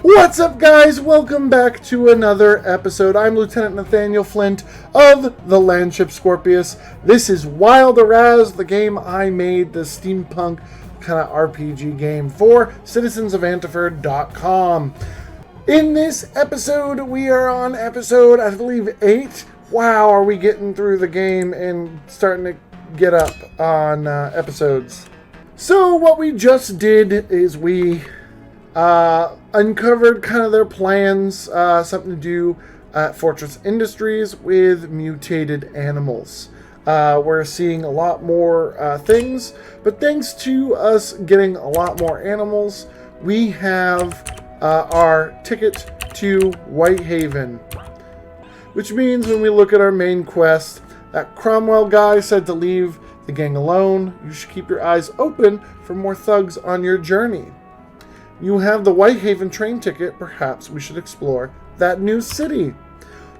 What's up, guys? Welcome back to another episode. I'm Lieutenant Nathaniel Flint of the Landship Scorpios. This is Wild Araz, the game I made, the steampunk kind of RPG game for citizensofantaford.com. In this episode, we are on episode, I believe, 8. Wow, are we getting through the game and starting to get up on episodes. So what we just did is we uncovered kind of their plans, something to do at Fortress Industries with mutated animals. We're seeing a lot more things, but thanks to us getting a lot more animals, we have our ticket to Whitehaven. Which means when we look at our main quest, that Cromwell guy said to leave the gang alone. You should keep your eyes open for more thugs on your journey. You have the Whitehaven train ticket. Perhaps we should explore that new city.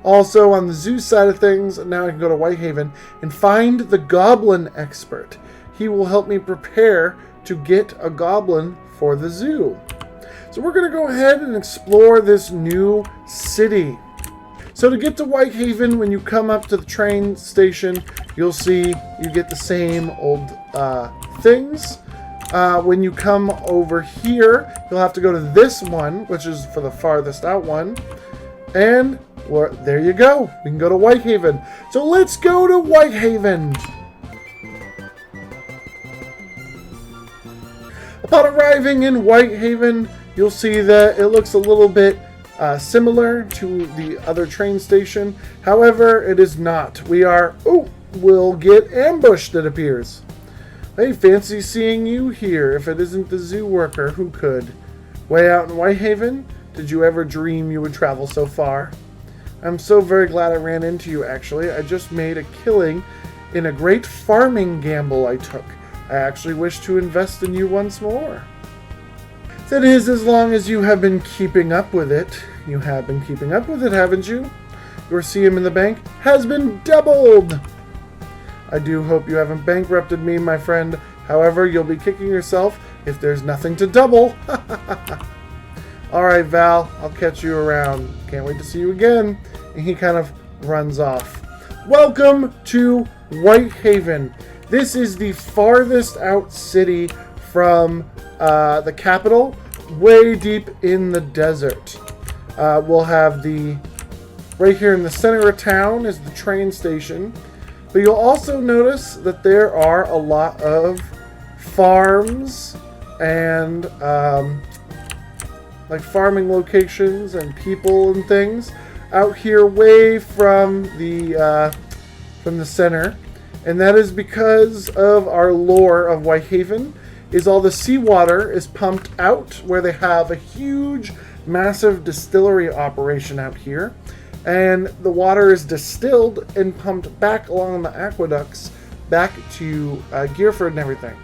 Also, on the zoo side of things, now I can go to Whitehaven and find the Goblin Expert. He will help me prepare to get a goblin for the zoo. So we're going to go ahead and explore this new city. So to get to Whitehaven, when you come up to the train station, you'll see you get the same old things. When you come over here, you'll have to go to this one, which is for the farthest out one. And there you go. We can go to Whitehaven. So let's go to Whitehaven. Upon arriving in Whitehaven, you'll see that it looks a little bit similar to the other train station. However, it is not. We'll get ambushed, it appears. Hey, fancy seeing you here. If it isn't the zoo worker, who could? Way out in Whitehaven? Did you ever dream you would travel so far? I'm so very glad I ran into you, actually. I just made a killing in a great farming gamble I took. I actually wish to invest in you once more. That is, as long as you have been keeping up with it. You have been keeping up with it, haven't you? Your CM in the bank has been doubled! I do hope you haven't bankrupted me, my friend. However, you'll be kicking yourself if there's nothing to double. Alright, Val, I'll catch you around. Can't wait to see you again. And he kind of runs off. Welcome to Whitehaven. This is the farthest out city from the capital, way deep in the desert. We'll have right here in the center of town is the train station. But you'll also notice that there are a lot of farms and like farming locations and people and things out here way from the center. And that is because of our lore of Whitehaven, is all the seawater is pumped out where they have a huge, massive distillery operation out here. And the water is distilled and pumped back along the aqueducts back to Gearford and everything.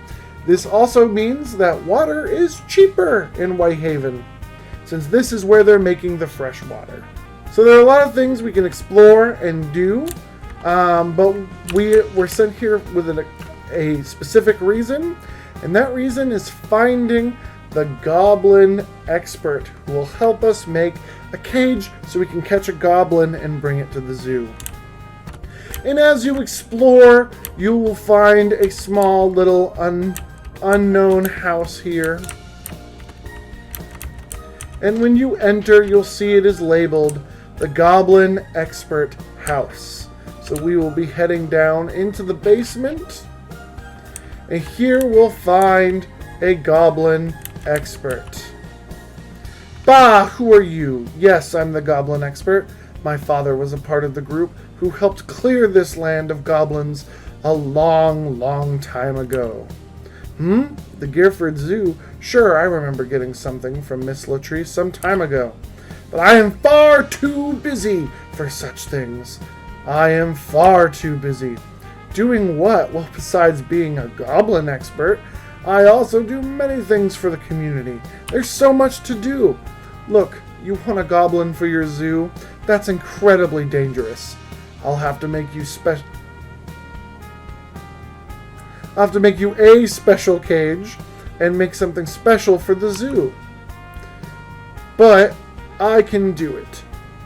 This also means that water is cheaper in Whitehaven, since this is where they're making the fresh water. So there are a lot of things we can explore and do, but we were sent here with a specific reason, and that reason is finding the Goblin Expert, who will help us make a cage so we can catch a goblin and bring it to the zoo. And as you explore, you will find a small little unknown house here. And when you enter, you'll see it is labeled the Goblin Expert House. So we will be heading down into the basement. And here we'll find a Goblin Expert. Bah, who are you? Yes, I'm the Goblin Expert. My father was a part of the group who helped clear this land of goblins a long, long time ago. The Gearford Zoo? Sure, I remember getting something from Miss Latrice some time ago. But I am far too busy for such things. I am far too busy. Doing what? Well, besides being a Goblin Expert, I also do many things for the community. There's so much to do. Look, you want a goblin for your zoo? That's incredibly dangerous. I'll have to make you a special cage and make something special for the zoo. but I can do it.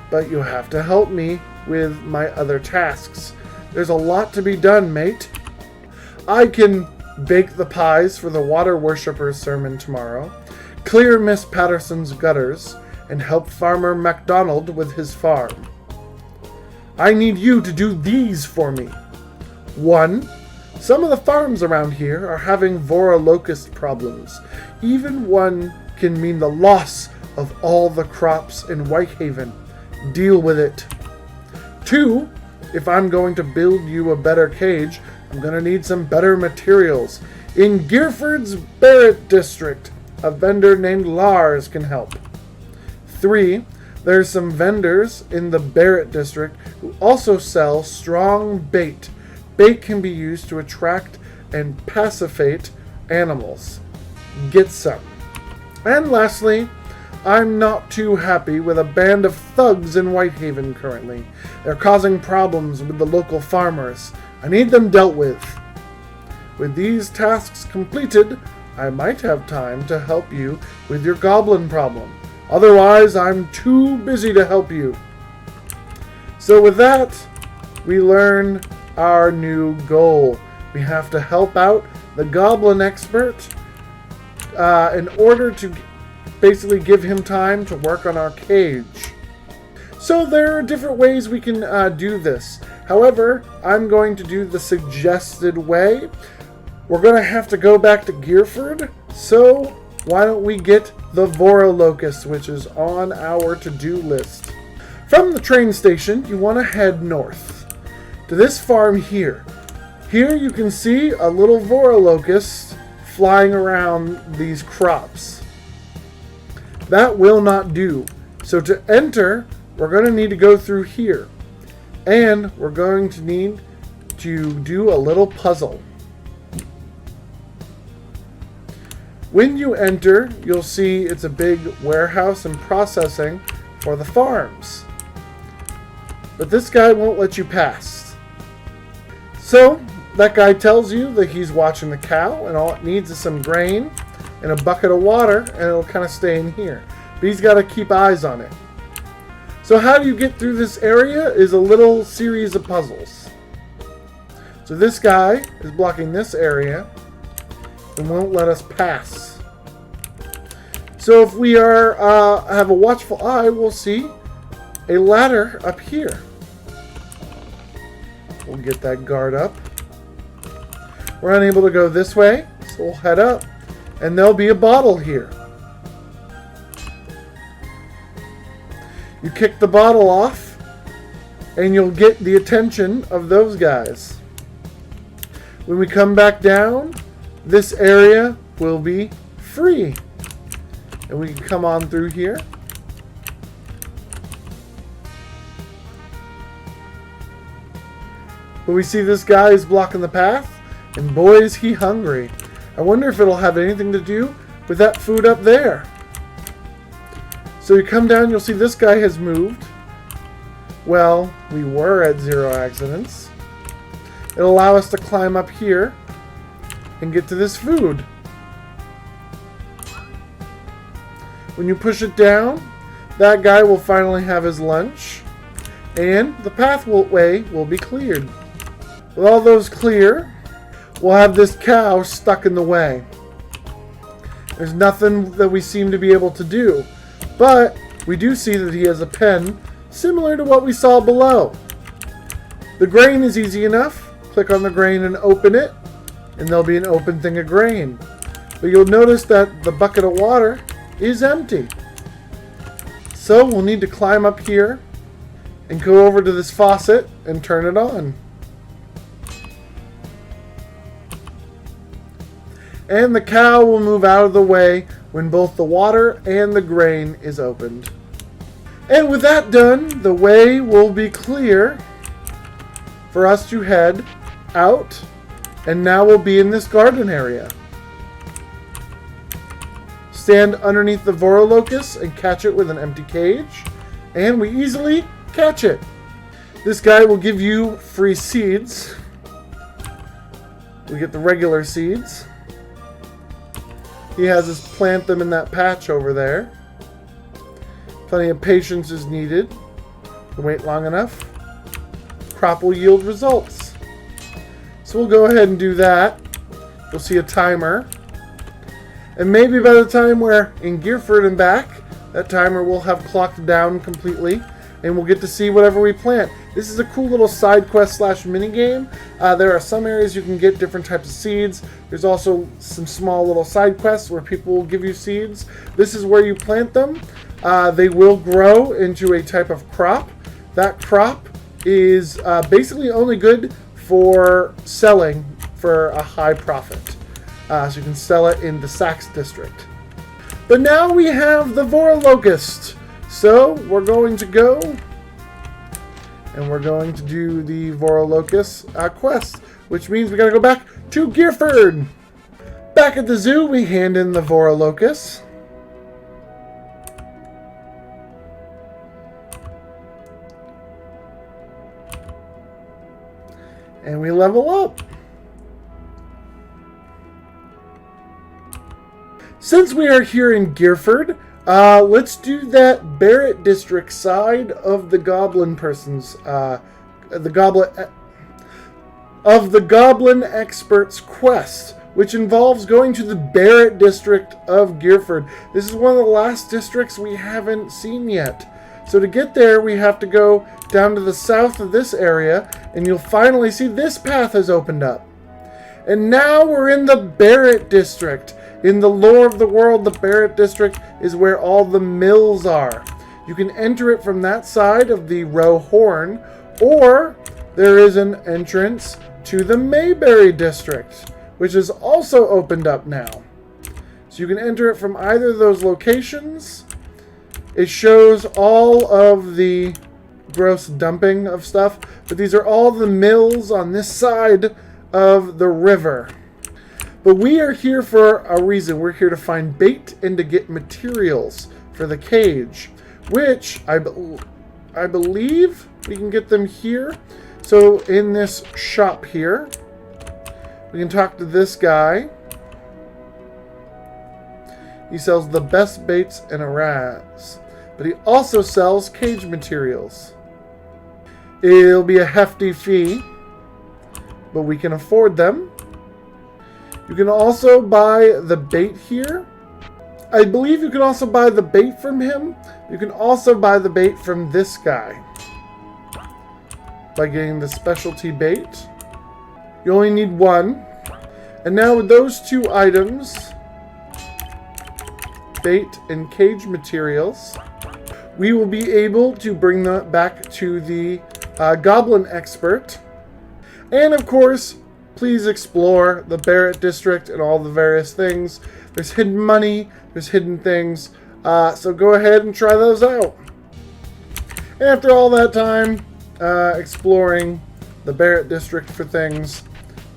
But you have to help me with my other tasks. There's a lot to be done, mate. I can bake the pies for the water worshippers' sermon tomorrow, clear Miss Patterson's gutters, and help Farmer MacDonald with his farm. I need you to do these for me. 1. Some of the farms around here are having Vora locust problems. Even one can mean the loss of all the crops in Whitehaven. Deal with it. 2. If I'm going to build you a better cage, I'm going to need some better materials. In Gearford's Barrett District, a vendor named Lars can help. 3. There's some vendors in the Barrett District who also sell strong bait. Bait can be used to attract and pacify animals. Get some. And lastly, I'm not too happy with a band of thugs in Whitehaven currently. They're causing problems with the local farmers. I need them dealt with. With these tasks completed, I might have time to help you with your goblin problem. Otherwise, I'm too busy to help you. So with that, we learn our new goal. We have to help out the Goblin Expert in order to basically give him time to work on our cage. So there are different ways we can do this. However, I'm going to do the suggested way. We're going to have to go back to Gearford, so why don't we get the Vora Locus, which is on our to-do list. From the train station, you want to head north to this farm here. Here you can see a little Vora Locust flying around these crops. That will not do. So to enter, we're going to need to go through here. And we're going to need to do a little puzzle. When you enter, you'll see it's a big warehouse and processing for the farms. But this guy won't let you pass. So, that guy tells you that he's watching the cow, and all it needs is some grain and a bucket of water, and it'll kind of stay in here. But he's got to keep eyes on it. So how do you get through this area is a little series of puzzles. So this guy is blocking this area and won't let us pass. So if we have a watchful eye, we'll see a ladder up here. We'll get that guard up. We're unable to go this way, so we'll head up, and there'll be a bottle here. You kick the bottle off, and you'll get the attention of those guys. When we come back down, this area will be free. And we can come on through here. But we see this guy is blocking the path, and boy is he hungry. I wonder if it'll have anything to do with that food up there. So you come down, you'll see this guy has moved. Well, we were at 0 accidents. It'll allow us to climb up here and get to this food. When you push it down, that guy will finally have his lunch, and the pathway will be cleared. With all those clear, we'll have this cow stuck in the way. There's nothing that we seem to be able to do, but we do see that he has a pen similar to what we saw below. The grain is easy enough. Click on the grain and open it, and there'll be an open thing of grain. But you'll notice that the bucket of water is empty. So we'll need to climb up here and go over to this faucet and turn it on. And the cow will move out of the way when both the water and the grain is opened. And with that done, the way will be clear for us to head out, and now we'll be in this garden area. Stand underneath the Vora Locus and catch it with an empty cage, and we easily catch it. This guy will give you free seeds. We get the regular seeds. He has us plant them in that patch over there. Plenty of patience is needed. Wait long enough. Crop will yield results. So we'll go ahead and do that. You'll see a timer. And maybe by the time we're in Gearford and back, that timer will have clocked down completely, and we'll get to see whatever we plant. This is a cool little side quest / mini game. There are some areas you can get different types of seeds. There's also some small little side quests where people will give you seeds. This is where you plant them. They will grow into a type of crop. That crop is basically only good for selling for a high profit. So you can sell it in the Sax District. But now we have the Vora Locust. So we're going to go and we're going to do the Vora Locust quest, which means we gotta go back to Gearford. Back at the zoo, we hand in the Vora Locust. And we level up. Since we are here in Gearford, let's do that Barrett District side of the Goblin person's, the Goblin Expert's quest, which involves going to the Barrett District of Gearford. This is one of the last districts we haven't seen yet. So to get there, we have to go down to the south of this area, and you'll finally see this path has opened up. And now we're in the Barrett District. In the lore of the world, the Barrett District is where all the mills are. You can enter it from that side of the Row Horn, or there is an entrance to the Mayberry District, which is also opened up now. So you can enter it from either of those locations. It shows all of the gross dumping of stuff, but these are all the mills on this side of the river. But we are here for a reason. We're here to find bait and to get materials for the cage, which I believe we can get them here. So in this shop here, we can talk to this guy. He sells the best baits in Araz, but he also sells cage materials. It'll be a hefty fee, but we can afford them. You can also buy the bait here. I believe you can also buy the bait from him. You can also buy the bait from this guy by getting the specialty bait. You only need one. And now with those two items, bait and cage materials, we will be able to bring that back to the Goblin Expert. And of course, please explore the Barrett District and all the various things. There's hidden money, there's hidden things, so go ahead and try those out. And after all that time exploring the Barrett District for things,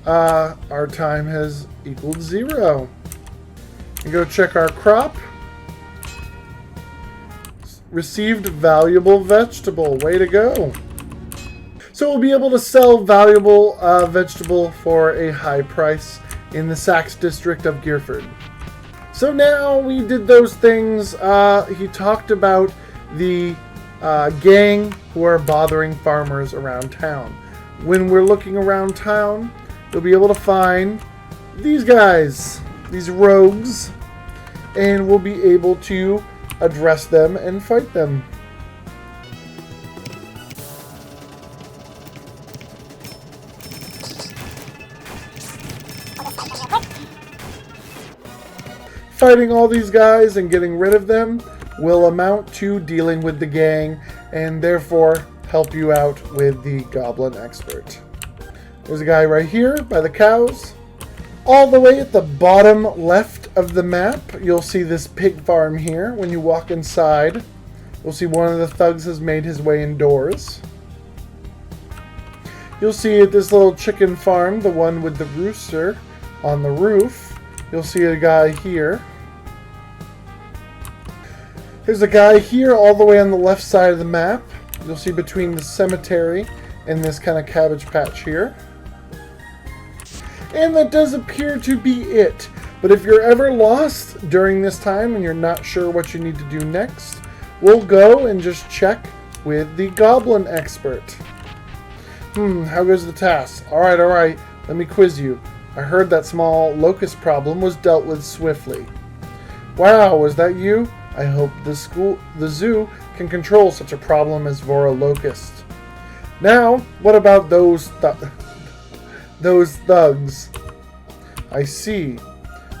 our time has equaled 0. And go check our crop. Received valuable vegetable. Way to go. So we'll be able to sell valuable vegetable for a high price in the Sax District of Gearford. So now we did those things. He talked about the gang who are bothering farmers around town. When we're looking around town, you'll be able to find these guys, these rogues, and we'll be able to address them and fight them. Fighting all these guys and getting rid of them will amount to dealing with the gang and therefore help you out with the Goblin Expert. There's a guy right here by the cows. All the way at the bottom left of the map, you'll see this pig farm here. When you walk inside, you'll see one of the thugs has made his way indoors. You'll see at this little chicken farm, the one with the rooster on the roof, you'll see a guy here. There's a guy here all the way on the left side of the map. You'll see between the cemetery and this kind of cabbage patch here. And that does appear to be it. But if you're ever lost during this time and you're not sure what you need to do next, we'll go and just check with the Goblin Expert. How goes the task? Alright. Let me quiz you. I heard that small Locus problem was dealt with swiftly. Wow, was that you? I hope the zoo can control such a problem as Vora Locust. Now, what about those thugs? I see.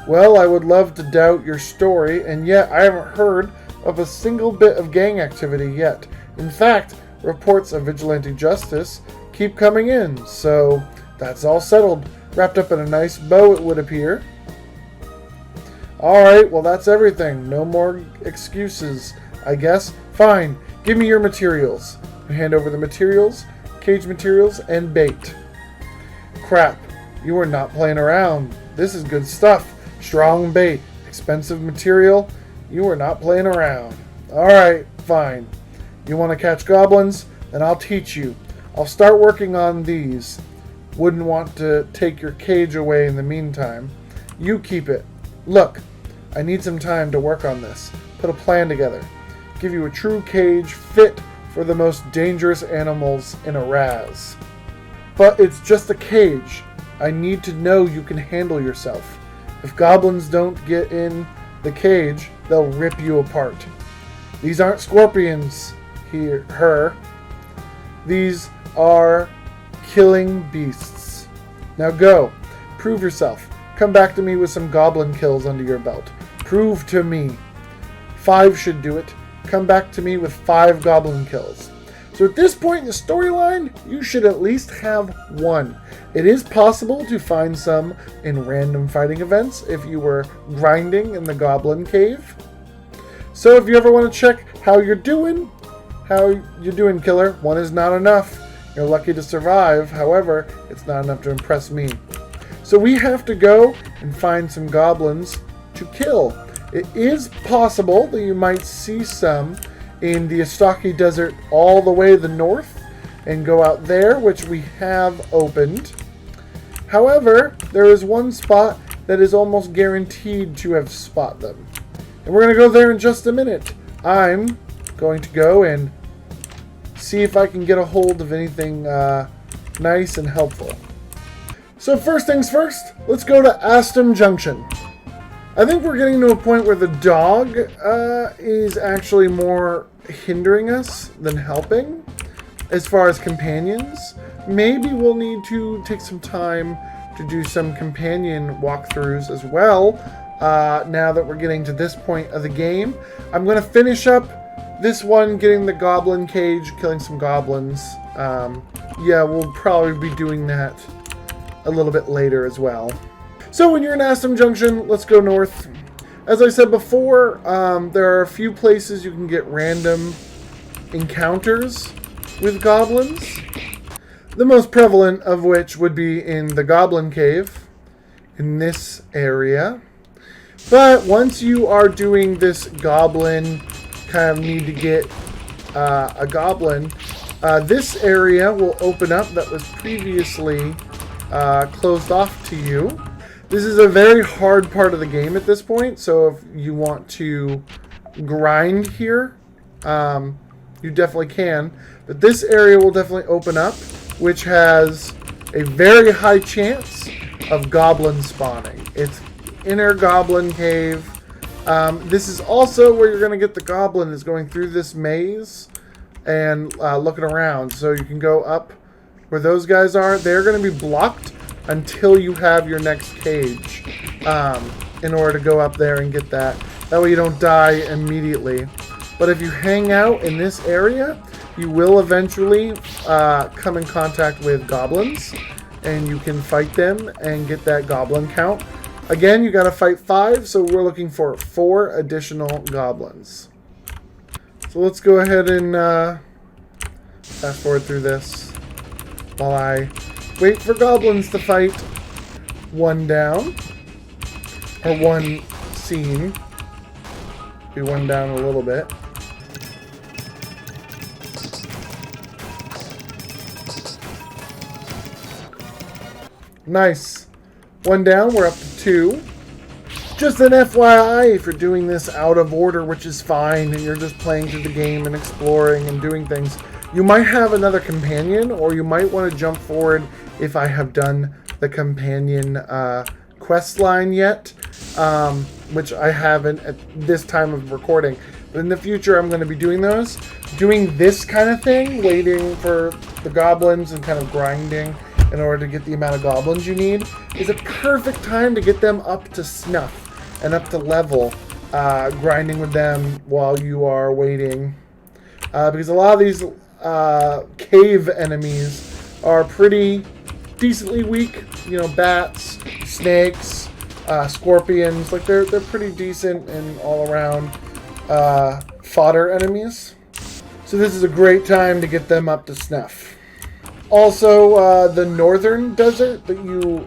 Well, I would love to doubt your story, and yet I haven't heard of a single bit of gang activity yet. In fact, reports of vigilante justice keep coming in, so that's all settled. Wrapped up in a nice bow, it would appear. Alright, well that's everything. No more excuses, I guess. Fine, give me your materials. You hand over the materials, cage materials, and bait. Crap, you are not playing around. This is good stuff. Strong bait, expensive material. You are not playing around. Alright, fine. You want to catch goblins? Then I'll teach you. I'll start working on these. Wouldn't want to take your cage away in the meantime. You keep it. Look, I need some time to work on this. Put a plan together. Give you a true cage fit for the most dangerous animals in Araz. But it's just a cage. I need to know you can handle yourself. If goblins don't get in the cage, they'll rip you apart. These aren't scorpions, her. These are killing beasts. Now go. Prove yourself. Come back to me with some goblin kills under your belt. Prove to me. 5 should do it. Come back to me with 5 goblin kills. So at this point in the storyline, you should at least have 1. It is possible to find some in random fighting events if you were grinding in the Goblin Cave. So if you ever want to check how you're doing, killer, 1 is not enough. You're lucky to survive, however, it's not enough to impress me. So we have to go and find some goblins to kill. It is possible that you might see some in the Astaki Desert all the way to the north and go out there, which we have opened. However, there is one spot that is almost guaranteed to have spot them. And we're going to go there in just a minute. I'm going to go and see if I can get a hold of anything nice and helpful. So first things first, let's go to Aston Junction. I think we're getting to a point where the dog is actually more hindering us than helping as far as companions. Maybe we'll need to take some time to do some companion walkthroughs as well now that we're getting to this point of the game. I'm going to finish up this one, getting the Goblin Cage, killing some goblins. Yeah, we'll probably be doing that a little bit later as well. So when you're in Aston Junction, let's go north. As I said before, there are a few places you can get random encounters with goblins. The most prevalent of which would be in the Goblin Cave, in this area. But once you are doing this goblin, kind of need to get a goblin, this area will open up that was previously closed off to you. This is a very hard part of the game at this point, so if you want to grind here, you definitely can. But this area will definitely open up, which has a very high chance of goblin spawning. It's inner Goblin Cave. This is also where you're going to get the goblin is going through this maze and looking around. So you can go up where those guys are. They're going to be blocked until you have your next cage in order to go up there and get that. That way you don't die immediately. But if you hang out in this area, you will eventually come in contact with goblins, and you can fight them and get that goblin count. Again, you got to fight 5, so we're looking for 4 additional goblins. So let's go ahead and fast forward through this while I wait for goblins to fight. 1 down, or 1 scene. Be 1 down a little bit. Nice. 1 down, we're up to 2. Just an FYI, if you're doing this out of order, which is fine, and you're just playing through the game and exploring and doing things, you might have another companion, or you might want to jump forward if I have done the companion quest line yet, which I haven't at this time of recording. But in the future, I'm going to be doing those. Doing this kind of thing, waiting for the goblins and kind of grinding in order to get the amount of goblins you need, is a perfect time to get them up to snuff and up to level, grinding with them while you are waiting. Because a lot of these cave enemies are pretty decently weak. You know, bats, snakes, scorpions, like they're pretty decent and all around fodder enemies. So this is a great time to get them up to snuff. Also, the northern desert that you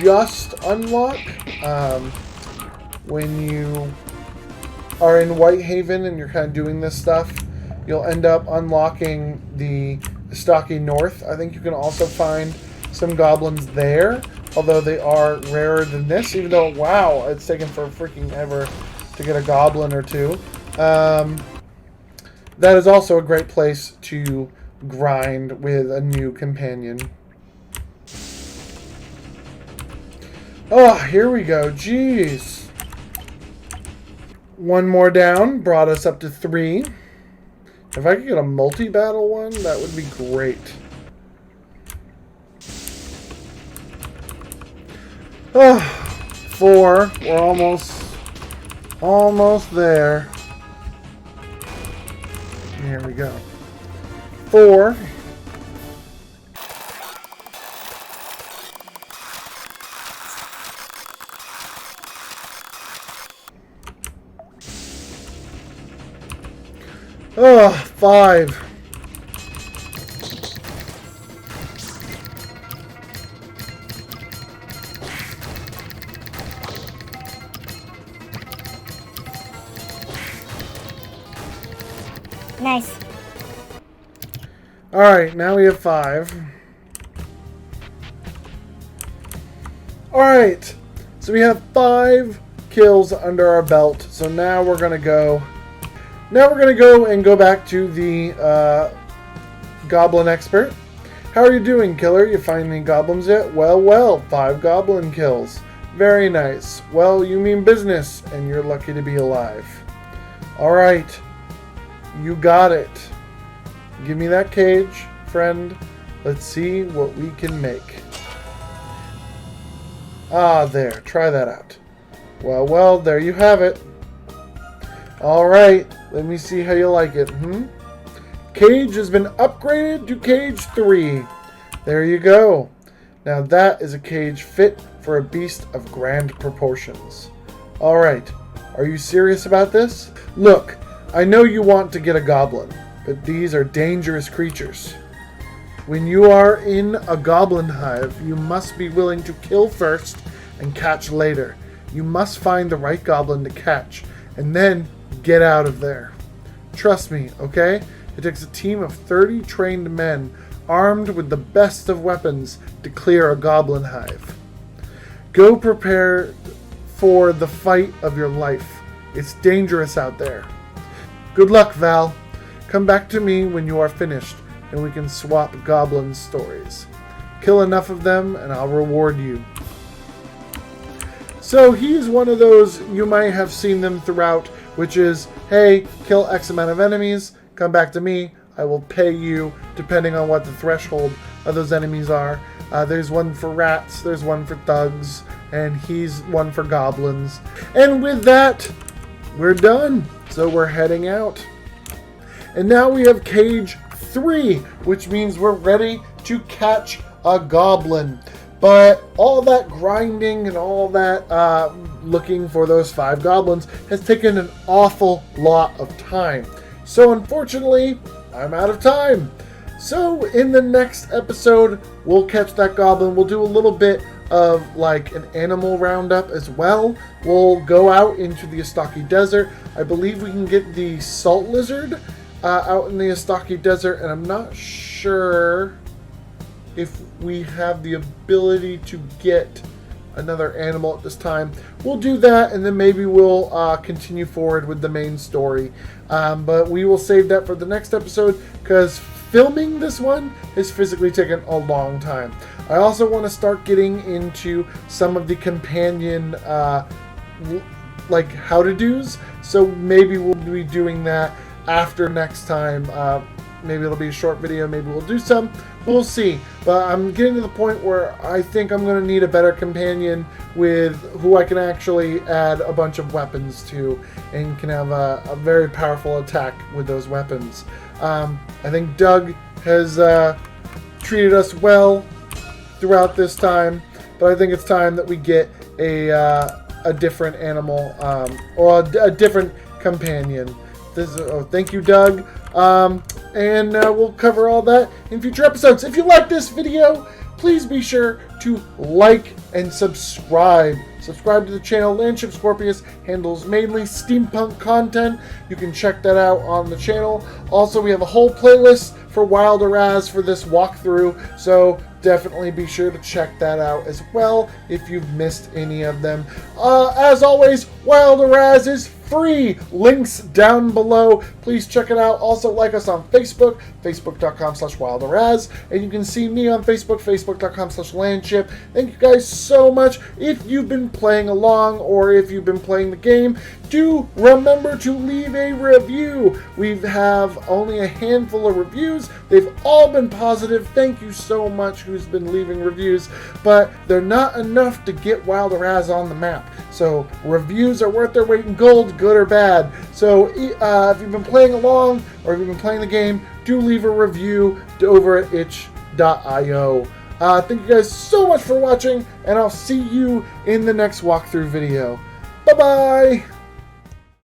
just unlock when you are in Whitehaven and you're kind of doing this stuff, you'll end up unlocking the Stocky North. I think you can also find some goblins there, although they are rarer than this, even though, wow, it's taken for freaking ever to get a goblin or two. That is also a great place to grind with a new companion. Oh, here we go. Jeez. One more down. Brought us up to 3. If I could get a multi-battle one, that would be great. Oh, 4. We're almost there. Here we go. 4. Oh, 5. Nice. Alright, now we have 5. Alright, so we have 5 kills under our belt. So now we're going to go... and go back to the Goblin Expert. How are you doing, killer? You find any goblins yet? Well, 5 goblin kills. Very nice. Well, you mean business, and you're lucky to be alive. Alright, you got it. Give me that cage, friend. Let's see what we can make. Ah, there. Try that out. Well, there you have it. Alright, let me see how you like it. Cage has been upgraded to cage 3. There you go. Now that is a cage fit for a beast of grand proportions. Alright, are you serious about this? Look, I know you want to get a goblin, but these are dangerous creatures. When you are in a goblin hive, you must be willing to kill first and catch later. You must find the right goblin to catch, and then get out of there. Trust me, okay? It takes a team of 30 trained men, armed with the best of weapons, to clear a goblin hive. Go prepare for the fight of your life. It's dangerous out there. Good luck, Val. Come back to me when you are finished, and we can swap goblin stories. Kill enough of them, and I'll reward you. So he's one of those, you might have seen them throughout, which is, hey, kill X amount of enemies, come back to me, I will pay you, depending on what the threshold of those enemies are. There's one for rats, there's one for thugs, and he's one for goblins. And with that, we're done. So we're heading out. And now we have cage 3, which means we're ready to catch a goblin. But all that grinding and all that looking for those 5 goblins has taken an awful lot of time. So unfortunately, I'm out of time. So in the next episode, we'll catch that goblin. We'll do a little bit of like an animal roundup as well. We'll go out into the Astaki Desert. I believe we can get the salt lizard out in the Astaki Desert, and I'm not sure if we have the ability to get another animal at this time, we'll do that, and then maybe we'll continue forward with the main story. But we will save that for the next episode, because filming this one has physically taken a long time. I also want to start getting into some of the companion like how-to-dos, so maybe we'll be doing that after next time. Maybe it'll be a short video, maybe we'll do some, we'll see. But I'm getting to the point where I think I'm going to need a better companion with who I can actually add a bunch of weapons to, and can have a very powerful attack with those weapons. I think Doug has treated us well throughout this time, but I think it's time that we get a different animal, or a different companion. Thank you, Doug. And we'll cover all that in future episodes. If you like this video, please be sure to like and subscribe. Subscribe to the channel. Landship Scorpios handles mainly steampunk content. You can check that out on the channel. Also, we have a whole playlist for Wild Araz for this walkthrough, so definitely be sure to check that out as well if you've missed any of them. As always, Wild Araz is free. Links down below. Please check it out. Also, like us on Facebook, facebook.com/wildaraz. And you can see me on Facebook, facebook.com/landship. Thank you guys so much. If you've been playing along, or if you've been playing the game, do remember to leave a review. We have only a handful of reviews. They've all been positive. Thank you so much who's been leaving reviews, but they're not enough to get Wild Araz on the map. So reviews are worth their weight in gold, good or bad. So if you've been playing along, or if you've been playing the game, do leave a review over at itch.io. Thank you guys so much for watching, and I'll see you in the next walkthrough video. Bye-bye!